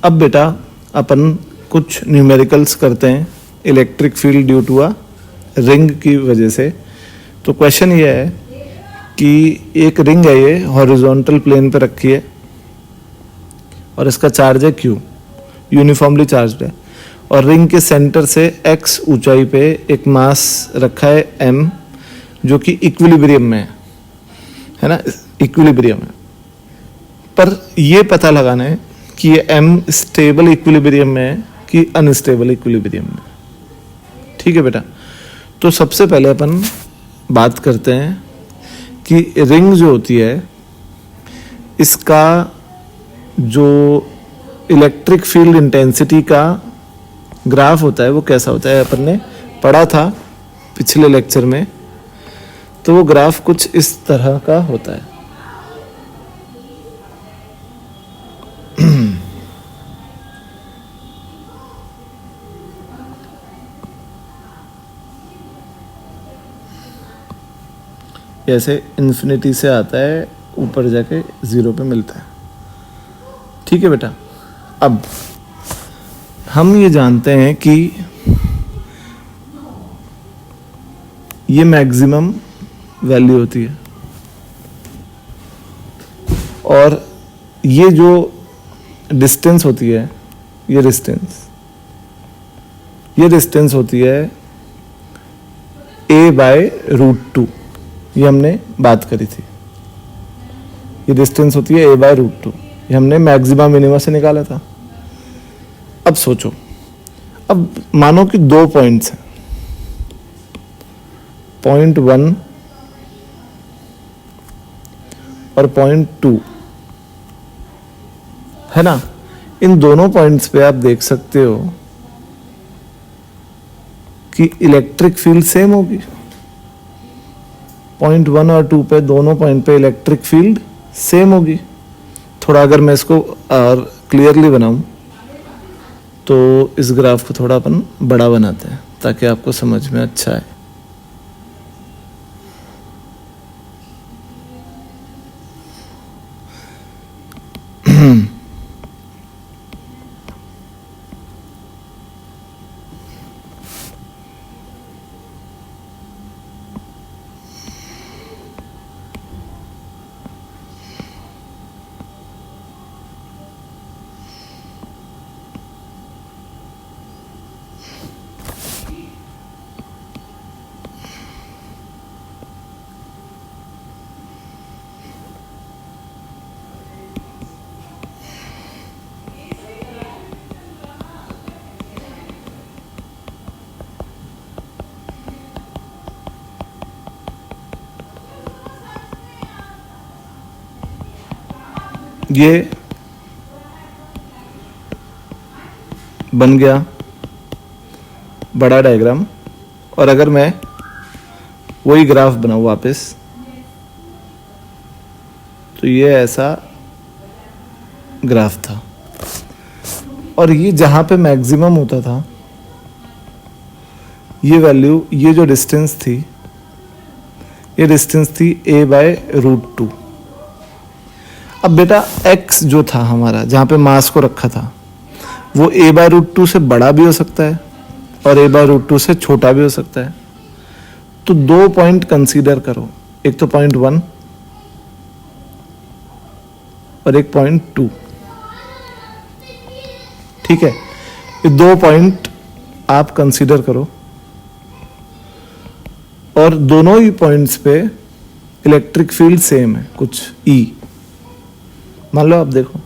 अब बेटा अपन कुछ न्यूमेरिकल्स करते हैं electric field due to a ring की वजह से। तो क्वेश्चन ये है कि एक रिंग है, ये हॉरिजॉन्टल प्लेन पे रखी है और इसका चार्ज है Q, यूनिफॉर्मली चार्ज्ड है, और रिंग के सेंटर से x ऊंचाई पे एक मास रखा है m जो कि इक्विलिब्रियम में है ना, इक्विलिब्रियम है। पर ये पता लगाना है कि ये m स्टेबल इक्विलिब्रियम में है कि अनस्टेबल इक्विलिब्रियम में। ठीक है बेटा, तो सबसे पहले अपन बात करते हैं कि रिंग जो होती है इसका जो इलेक्ट्रिक फील्ड इंटेंसिटी का ग्राफ होता है वो कैसा होता है, अपन ने पढ़ा था पिछले लेक्चर में। तो वो ग्राफ कुछ इस तरह का होता है। ऐसे इन्फिनिटी से आता है, ऊपर जाके जीरो पे मिलता है। ठीक है बेटा, अब हम ये जानते हैं कि ये मैक्सिमम वैल्यू होती है और ये जो डिस्टेंस होती है, ये डिस्टेंस होती है a/√2। ये हमने बात करी थी, ये डिस्टेंस होती है a/√2। ये हमने मैक्सिमा मिनिमा से निकाला था। अब सोचो, अब मानो कि दो पॉइंट्स हैं, पॉइंट 1 और पॉइंट 2 है ना। इन दोनों पॉइंट्स पे आप देख सकते हो कि इलेक्ट्रिक फील्ड सेम होगी। पॉइंट 1 और 2 पे, दोनों पॉइंट पे इलेक्ट्रिक फील्ड सेम होगी। थोड़ा अगर मैं इसको और क्लियरली बनाऊं तो इस ग्राफ को थोड़ा अपन बड़ा बनाते हैं ताकि आपको समझ में अच्छा आए। ये बन गया बड़ा डायग्राम। और अगर मैं वही ग्राफ बनाऊं वापस, तो ये ऐसा ग्राफ था और ये जहां पे मैक्सिमम होता था, ये वैल्यू, ये जो डिस्टेंस थी, ये डिस्टेंस थी a/√2। अब बेटा x जो था हमारा, जहां पे मास को रखा था, वो a/√2 से बड़ा भी हो सकता है और a/√2 से छोटा भी हो सकता है। तो दो पॉइंट कंसीडर करो, एक तो पॉइंट 1 और एक पॉइंट 2। ठीक है, ये दो पॉइंट आप कंसीडर करो और दोनों ही पॉइंट्स पे इलेक्ट्रिक फील्ड सेम है, कुछ E मान लो। आप देखो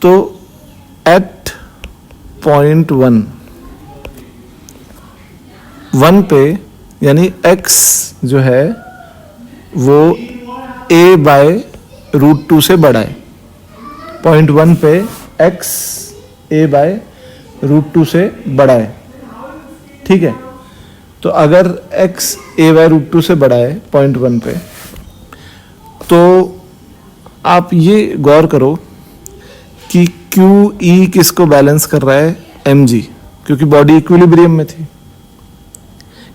तो एट पॉइंट 1 पे, यानी x जो है वो a/√2 से बड़ा है। पॉइंट 1 पे x a/√2 से बड़ा है। ठीक है, तो अगर x a/√2 से बड़ा है पॉइंट 1 पे, तो आप ये गौर करो कि QE किसको बैलेंस कर रहा है, mg, क्योंकि बॉडी इक्विलिब्रियम में थी।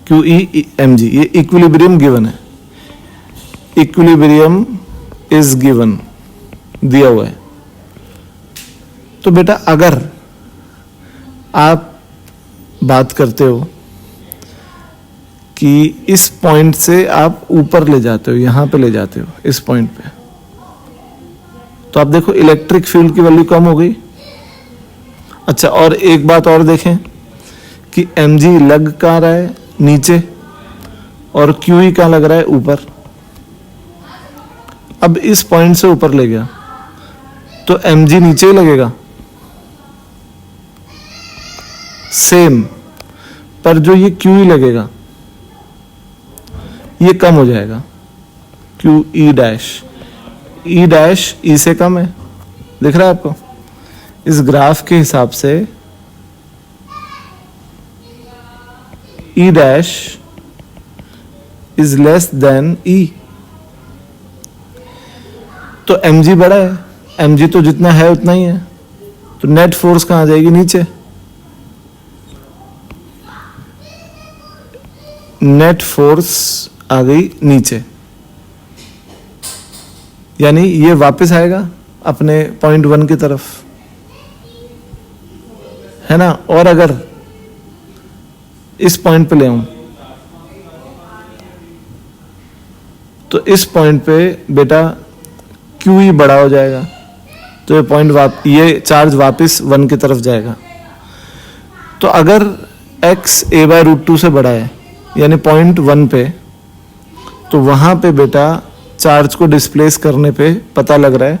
QE mg, ये इक्विलिब्रियम गिवन है, इक्विलिब्रियम इज गिवन, दिया हुआ है। तो बेटा अगर आप बात करते हो कि इस पॉइंट से आप ऊपर ले जाते हो, यहां पे ले जाते हो इस पॉइंट पे, तो आप देखो इलेक्ट्रिक फील्ड की वैल्यू कम हो गई। अच्छा, और एक बात और देखें कि mg लग कहाँ रहा है, नीचे, और qe कहाँ लग रहा है, ऊपर। अब इस पॉइंट से ऊपर ले गया तो mg नीचे ही लगेगा सेम, पर जो ये qe लगेगा ये कम हो जाएगा, qe dash, e dash e से कम है, दिख रहा है आपको। इस ग्राफ के हिसाब से e dash is less than e, तो mg बड़ा है, mg तो जितना है उतना ही है, तो नेट फोर्स कहां जाएगी, नीचे। नेट फोर्स आ गई नीचे, यानी ये वापस आएगा अपने पॉइंट 1 की तरफ, है ना। और अगर इस पॉइंट पे ले आऊं तो इस पॉइंट पे बेटा QE बड़ा हो जाएगा, तो ये पॉइंट ये चार्ज वापस 1 की तरफ जाएगा। तो अगर x a/√2 से बड़ा है, यानी पॉइंट 1 पे, तो वहां पे बेटा चार्ज को डिस्प्लेस करने पे पता लग रहा है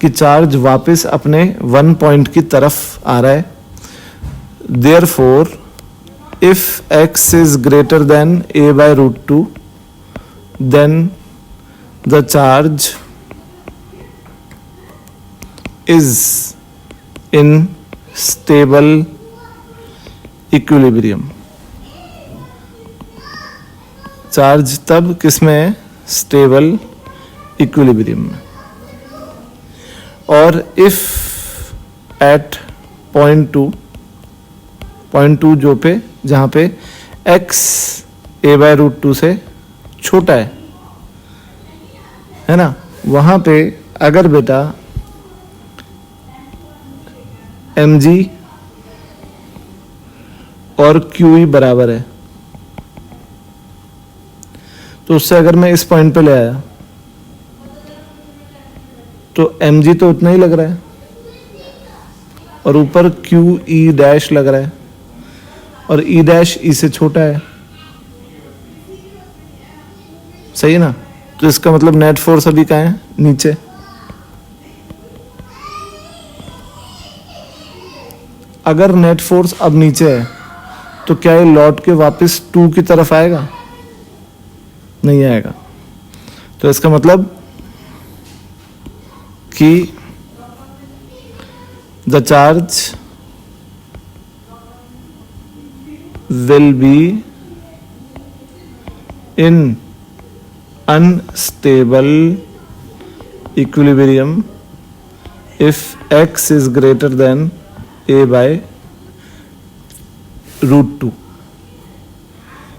कि चार्ज वापस अपने 1 पॉइंट की तरफ आ रहा है। Therefore if x is greater than a/√2 then the charge is in stable equilibrium. Charge तब किसमें है, स्टेबल इक्विलिब्रियम में। और इफ एट पॉइंट टू जो पे, जहां पे x a/√2 से छोटा है ना, वहां पे अगर बेटा mg और QE बराबर है, तो उससे अगर मैं इस पॉइंट पे ले आया तो mg तो उतना ही लग रहा है और ऊपर QE डैश लग रहा है, और E डैश E से छोटा है, सही है ना। तो इसका मतलब नेट फोर्स अभी कहाँ है, नीचे। अगर नेट फोर्स अब नीचे है तो क्या ये लौट के वापस 2 की तरफ आएगा, नहीं आएगा। तो इसका मतलब कि the charge will be in unstable equilibrium if x is greater than a/√2।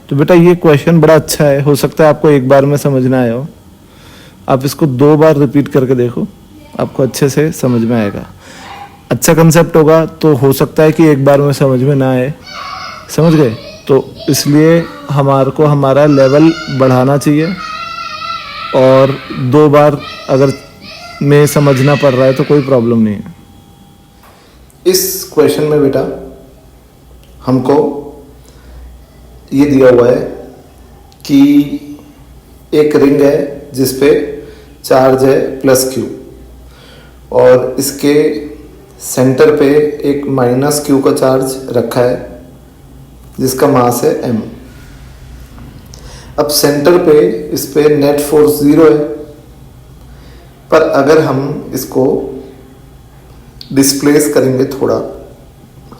तो बेटा ये क्वेश्चन बड़ा अच्छा है, हो सकता है आपको एक बार में समझ ना आया हो, आप इसको 2 बार रिपीट करके देखो, आपको अच्छे से समझ में आएगा। अच्छा कंसेप्ट होगा तो हो सकता है कि एक बार में समझ में ना आए, समझ गए। तो इसलिए हमारे को हमारा लेवल बढ़ाना चाहिए, और 2 बार अगर में समझना पड़ रहा है तो कोई प्रॉब्लम नहीं है। इस क्वेश्चन में बेटा हमको ये दिया हुआ है कि एक रिंग है जिसपे चार्ज है +Q, और इसके सेंटर पे एक -Q का चार्ज रखा है जिसका मास है m। अब सेंटर पे इस पे नेट फोर्स 0 है, पर अगर हम इसको डिस्प्लेस करेंगे थोड़ा,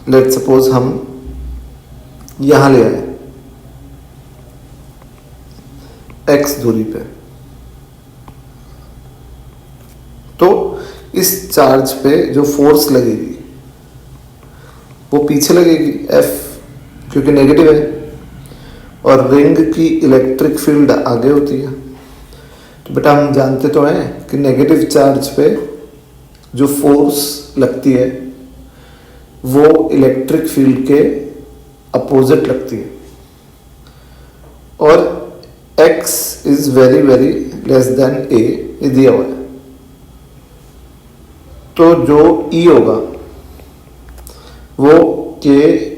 लेट सपोज हम यहां ले आए x दूरी पे, तो इस चार्ज पे जो फोर्स लगेगी वो पीछे लगेगी F, क्योंकि नेगेटिव है, और रिंग की इलेक्ट्रिक फील्ड आगे होती है। तो बेटा हम जानते तो हैं कि नेगेटिव चार्ज पे जो फोर्स लगती है वो इलेक्ट्रिक फील्ड के अपोजिट लगती है, और x is very very less than a ये दिया हुआ है। तो जो E होगा वो k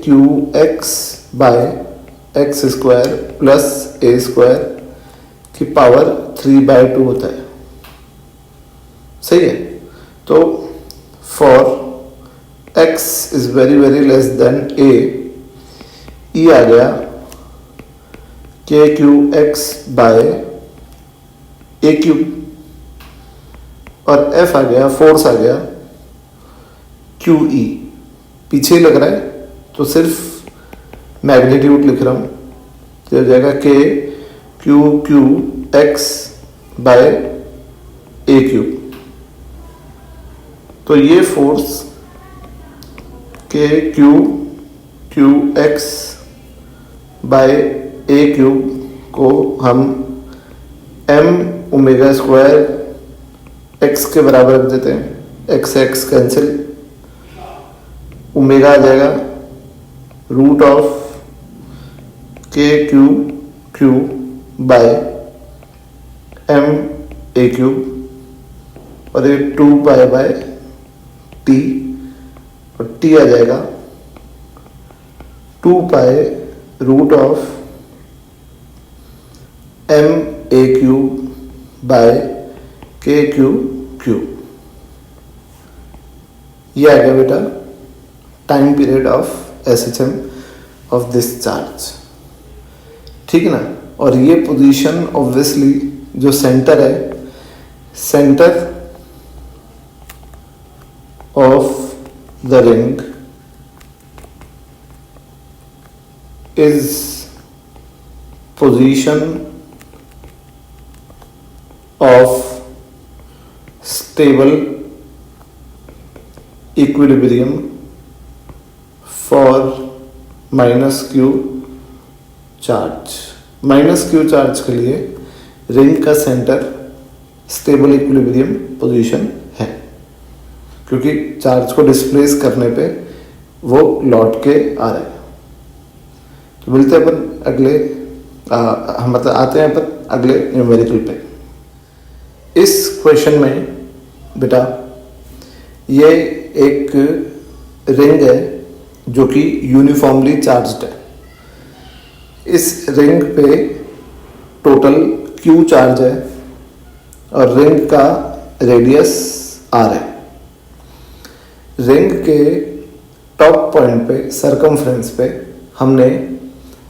q x by x square plus a square की पावर 3/2 होता है। सही है। तो for x is very very less than a, E आ गया k q x by a cube, और एफ आ गया, फोर्स आ गया क्यू ई। पीछे ही लग रहा है तो सिर्फ मैग्नीट्यूड लिख रहा हूं, तो हो जाएगा के q q x by a cube. तो ये फोर्स के q q x by a cube को हम एम ओमेगा स्क्वायर एक्स के बराबर रख देते हैं। एक्स एक्स कैंसिल, ओमेगा आ जाएगा root of k q q by m a cube, और ये 2 पाई बाय टी, और टी आ जाएगा 2 pi root of m a cube by k q cube. ये आ गया बेटा time period of SHM of this charge. ठीक है ना। और ये पोजीशन ऑब्वियसली जो सेंटर है, centre of the ring is position of stable equilibrium for minus Q charge. Minus Q charge के लिए रिंग का सेंटर स्टेबल इक्विलिब्रियम पोजीशन है, क्योंकि चार्ज को डिस्प्लेस करने पे वो लौट के आ रहा है। तो मिलते हैं अपन अगले हम मतलब आते हैं अपन अगले न्यूमेरिकल पे। इस क्वेश्चन में बेटा ये एक रिंग है जो कि यूनिफॉर्मली चार्ज्ड है। इस रिंग पे टोटल Q चार्ज है और रिंग का रेडियस R है। रिंग के टॉप पॉइंट पे सरकमफ्रेंस पे हमने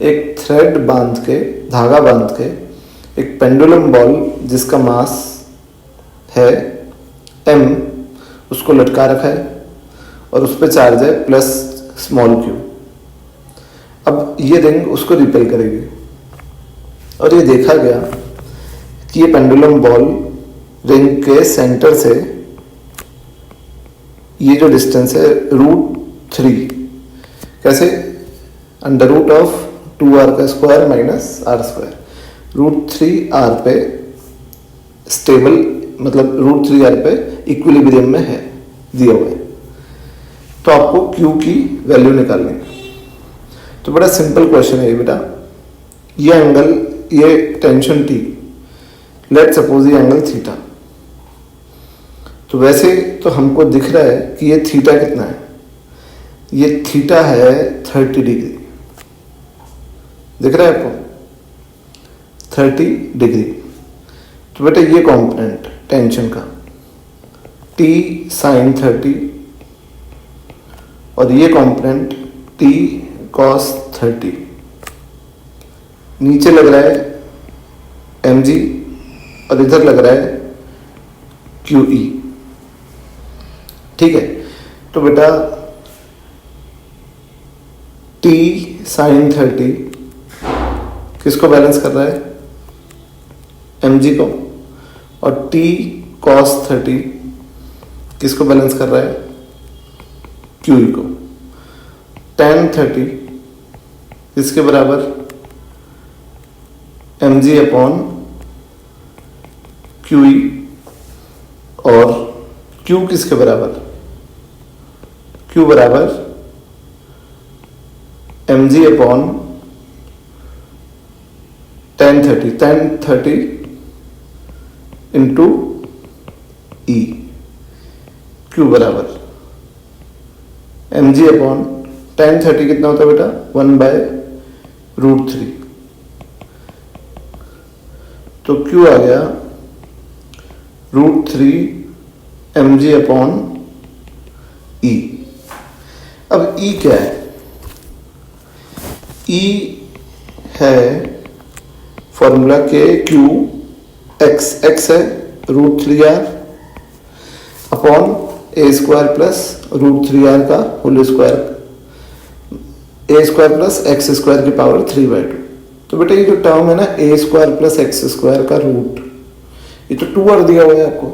एक थ्रेड बांध के, धागा बांध के, एक पेंडुलम बॉल जिसका मास है m, उसको लटका रखा है और उस पर चार्ज है प्लस स्मॉल q। अब ये रिंग उसको रिपेल करेगी, और ये देखा गया कि ये पेंडुलम बॉल रिंग के सेंटर से ये जो डिस्टेंस है √3, कैसे, अंडर रूट ऑफ 2r का square minus r square, √3r पे स्टेबल, मतलब √3r पे इक्विलिब्रियम में है दिया हुआ है। तो आपको Q की वैल्यू निकालनी है। तो बड़ा सिंपल क्वेश्चन है ये बेटा। ये एंगल, ये टेंशन T, लेट सपोज ये एंगल थीटा। तो वैसे तो हमको दिख रहा है कि ये थीटा कितना है, ये थीटा है 30 डिग्री, दिख रहा है आपको 30 डिग्री। तो बेटा ये कॉम्पोनेंट टेंशन का T sin 30, और ये कंपोनेंट T cos 30, नीचे लग रहा है mg और इधर लग रहा है QE। ठीक है। तो बेटा T sin 30 किसको बैलेंस कर रहा है, mg को, और T cos 30 किसको बैलेंस कर रहा है, QE को। tan 30 किसके बराबर, mg अपॉन QE, और Q किसके बराबर, Q बराबर mg अपॉन 1030 इंटू ई, क्यू बराबर mg अपॉन 1030 कितना होता है बेटा 1/√3। तो Q आ गया √3 mg अपॉन ई। अब E क्या है? E है फॉर्मूला के क्यू एक्स है √3r upon a² plus √3r का whole square, a² plus x² की पावर 3/2। तो बेटा ये जो टर्म है ना a² प्लस x² का रूट, ये तो 2r दिया हुआ है आपको,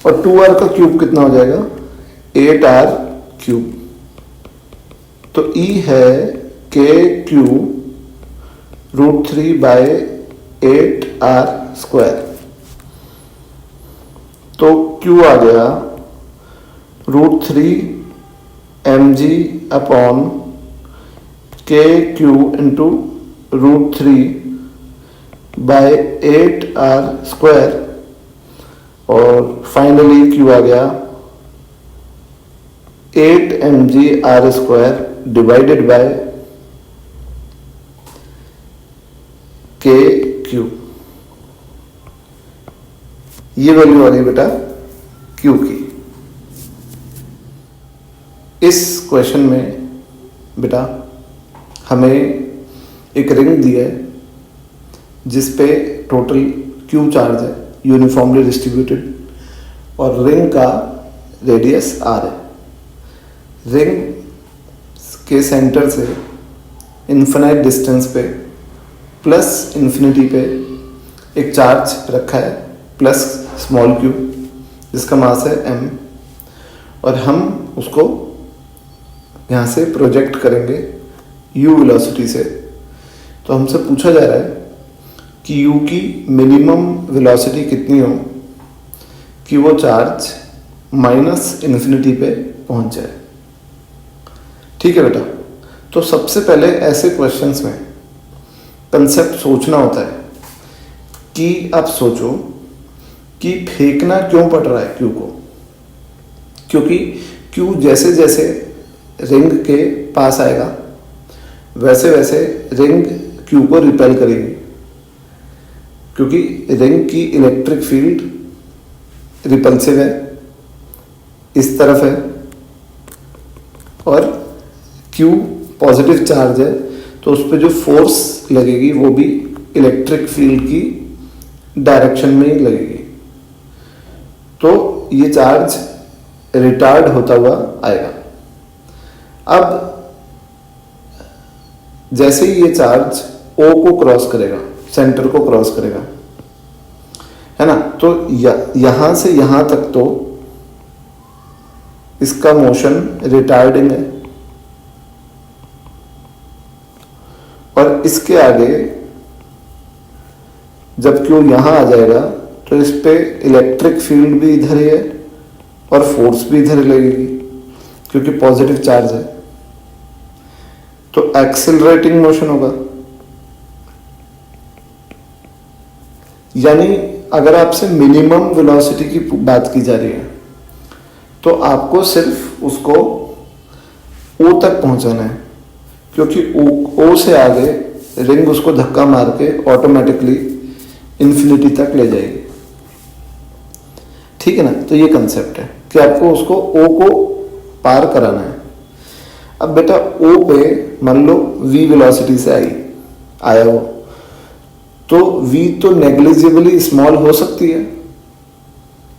और 2r का क्यूब कितना हो जाएगा 8r क्यूब। तो E है के क्यू √3/8r²। तो Q आ गया √3 mg अपॉन के क्यू इंटू √3/8r², और फाइनली Q आ गया 8 mgr² divided by k Q. ये वैल्यू आ गई बेटा Q की। इस क्वेश्चन में बेटा हमें एक रिंग दिया है जिस पे टोटल Q चार्ज है यूनिफॉर्मली डिस्ट्रीब्यूटेड, और रिंग का रेडियस R है। रिंग के सेंटर से इन्फिनाइट डिस्टेंस पे प्लस इन्फिनिटी पे एक चार्ज रखा है प्लस स्मॉल q, जिसका मास है m, और हम उसको यहाँ से प्रोजेक्ट करेंगे u वेलोसिटी से। तो हमसे पूछा जा रहा है कि u की मिनिमम वेलोसिटी कितनी हो कि वो चार्ज -इन्फिनिटी पे पहुँच जाए। ठीक है बेटा। तो सबसे पहले ऐसे क्वेश्चंस में कंसेप्ट सोचना होता है कि आप सोचो कि फेंकना क्यों पड़ रहा है क्यू को, क्योंकि क्यू जैसे जैसे रिंग के पास आएगा वैसे वैसे रिंग क्यू को रिपेल करेगी, क्योंकि रिंग की इलेक्ट्रिक फील्ड रिपल्सिव है, इस तरफ है, और क्यू पॉजिटिव चार्ज है, तो उस पर जो फोर्स लगेगी वो भी इलेक्ट्रिक फील्ड की डायरेक्शन में ही लगेगी। तो ये चार्ज रिटार्ड होता हुआ आएगा। अब जैसे ही ये चार्ज O को क्रॉस करेगा, सेंटर को क्रॉस करेगा, है ना, तो यहां से यहां तक तो इसका मोशन रिटार्डिंग है, और इसके आगे जब क्यू यहां आ जाएगा तो इस पे इलेक्ट्रिक फील्ड भी इधर ही है और फोर्स भी इधर लगेगी, क्योंकि पॉजिटिव चार्ज है, तो एक्सेलरेटिंग मोशन होगा। यानी अगर आपसे मिनिमम वेलोसिटी की बात की जा रही है तो आपको सिर्फ उसको O तक पहुंचाना है, क्योंकि O से आगे रिंग उसको धक्का मार के ऑटोमेटिकली इन्फिनिटी तक ले जाएगी। ठीक है ना। तो ये कंसेप्ट है कि आपको उसको O को पार कराना है। अब बेटा O पे मान लो v वेलोसिटी से आया हो, तो v तो नेग्लिजिबली स्मॉल हो सकती है,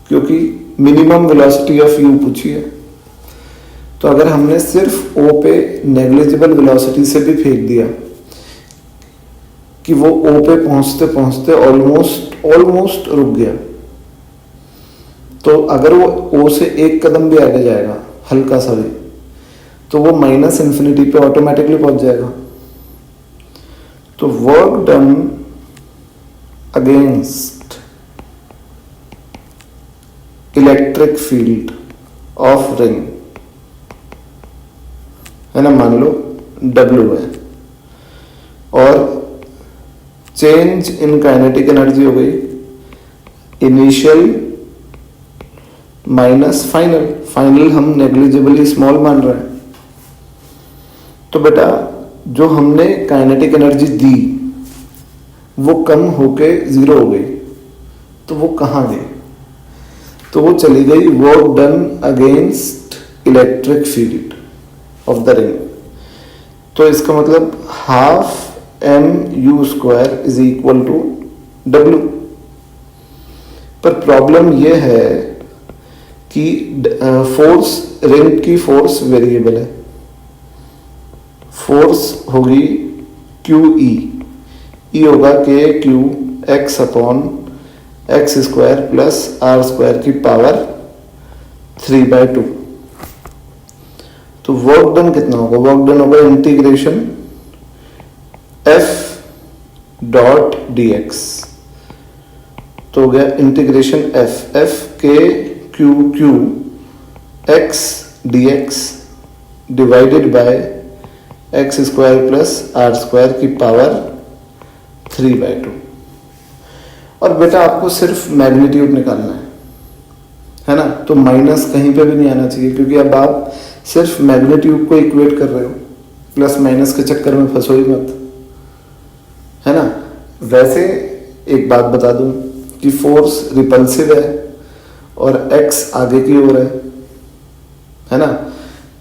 क्योंकि मिनिमम वेलोसिटी ऑफ u पूछी है। तो अगर हमने सिर्फ O पे नेग्लिजिबल वेलोसिटी से भी फेंक दिया कि वो O पे पहुंचते पहुंचते ऑलमोस्ट रुक गया, तो अगर वो O से एक कदम भी आगे जाएगा हल्का सा भी, तो वो -इन्फिनिटी पे ऑटोमेटिकली पहुंच जाएगा। तो work done against electric field of ring, है ना, मान लो W है, और चेंज इन काइनेटिक एनर्जी हो गई इनिशियल माइनस फाइनल। फाइनल हम नेग्लिजिबली स्मॉल मान रहे हैं। तो बेटा जो हमने काइनेटिक एनर्जी दी वो कम होके 0 हो गई, तो वो कहाँ गई? तो वो चली गई work done against electric field of the ring. तो इसका मतलब half m u square is equal to डब्ल्यू। पर प्रॉब्लम ये है कि फोर्स, रिंग की फोर्स वेरिएबल है। फोर्स होगी क्यू ई होगा k q x upon x square plus r square की पावर 3/2। तो वर्क डन कितना होगा? वर्क डन होगा integration F dot d x. तो हो गया इंटीग्रेशन एफ के q q x d x divided by x square plus r square की पावर 3/2। और बेटा आपको सिर्फ मैग्नीट्यूड निकालना है ना? तो माइनस कहीं पे भी नहीं आना चाहिए, क्योंकि अब आप सिर्फ मैग्नीट्यूड को इक्वेट कर रहे हो, प्लस माइनस के चक्कर में फंसो ही मत, है ना? वैसे एक बात बता दूं कि फोर्स रिपल्सिव है और एक्स आगे की ओर है ना?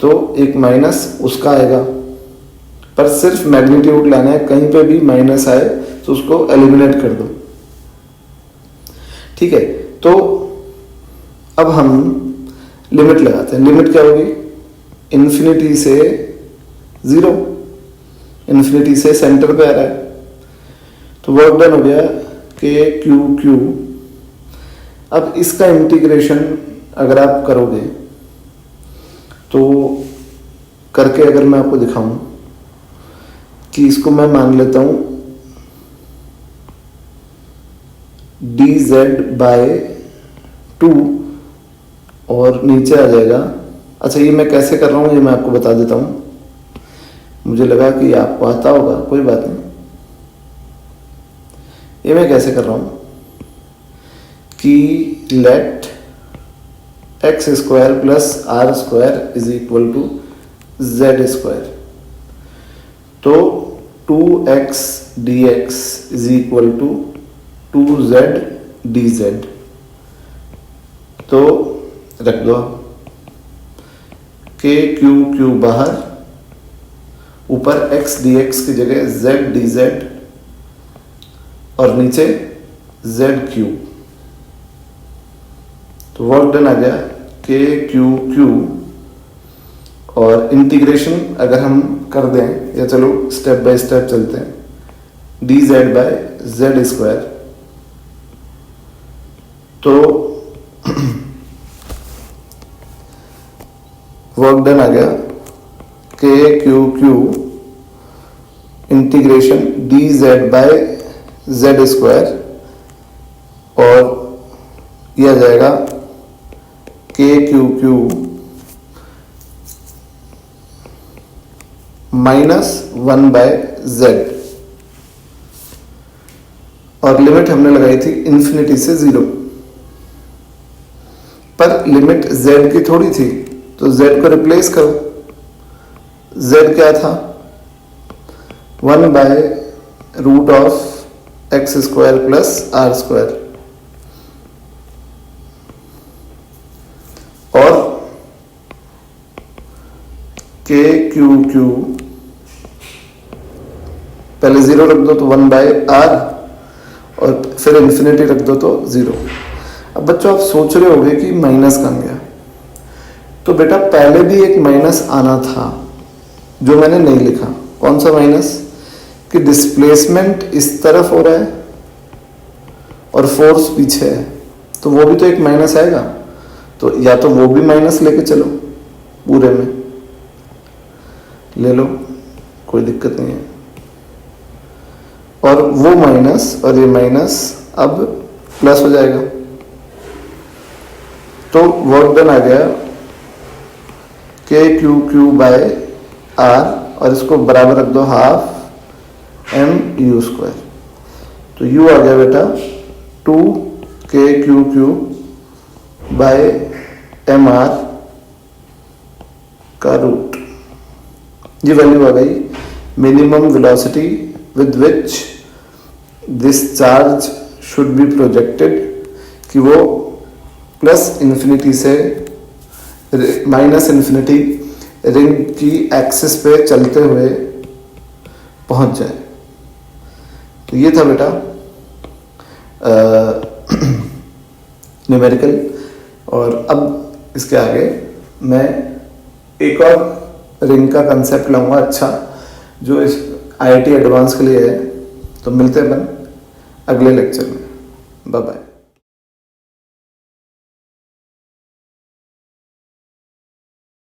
तो एक माइनस उसका आएगा, पर सिर्फ मैग्नीट्यूड लाना है। कहीं पे भी माइनस आए तो उसको एलिमिनेट कर दो, ठीक है? तो अब हम लिमिट लगाते हैं। लिमिट क्या होगी? इन्फिनिटी से 0, इन्फिनिटी से सेंटर पे आ रहा है। तो वर्क डन हो गया के क्यू क्यू। अब इसका इंटीग्रेशन अगर आप करोगे तो करके अगर मैं आपको दिखाऊं कि इसको मैं मान लेता हूं dz/2 और नीचे आ जाएगा। अच्छा, ये मैं कैसे कर रहा हूं ये मैं आपको बता देता हूं। मुझे लगा कि आपको आता होगा, कोई बात नहीं। ये मैं कैसे कर रहा हूं कि let x square plus r square is equal to z square. तो 2x dx is equal to 2z dz। तो रख दो के क्यू क्यू बाहर, ऊपर x dx की जगह z dz और नीचे z क्यू। तो वर्क डन आ गया के क्यू क्यू। और इंटीग्रेशन अगर हम कर दें, या चलो स्टेप बाय स्टेप चलते हैं, dz/z स्क्वायर। तो वर्क डन आ गया k q Q integration dz/z square, और यह आ जाएगा के क्यू क्यू -1/z। और लिमिट हमने लगाई थी इन्फिनिटी से 0, पर लिमिट z की थोड़ी थी, तो z को रिप्लेस करो। z क्या था? 1/√x² plus r square. और के क्यू क्यू पहले 0 रख दो तो 1/r, और फिर इन्फिनिटी रख दो तो 0। अब बच्चों आप सोच रहे होंगे कि माइनस कहाँ गया? तो बेटा पहले भी एक माइनस आना था जो मैंने नहीं लिखा। कौन सा माइनस? कि डिस्प्लेसमेंट इस तरफ हो रहा है और फोर्स पीछे है, तो वो भी तो एक माइनस आएगा। तो या तो वो भी माइनस लेके चलो, पूरे में ले लो, कोई दिक्कत नहीं है। और वो माइनस और ये माइनस अब प्लस हो जाएगा। तो वर्क डन आ गया k q q bye are और इसको बराबर रख दो हाफ mu²। तो u आ गया बेटा 2k/mr का रूट। ये वैल्यू आ गई minimum velocity with which this charge should be projected, कि वो +∞ से -∞ रिंग की एक्सिस पे चलते हुए पहुंच जाए। तो ये था बेटा न्यूमेरिकल। और अब इसके आगे मैं एक और रिंग का कंसेप्ट लाऊंगा अच्छा, जो इस IIT एडवांस के लिए है। तो मिलते हैं अपन अगले लेक्चर में। Bye bye.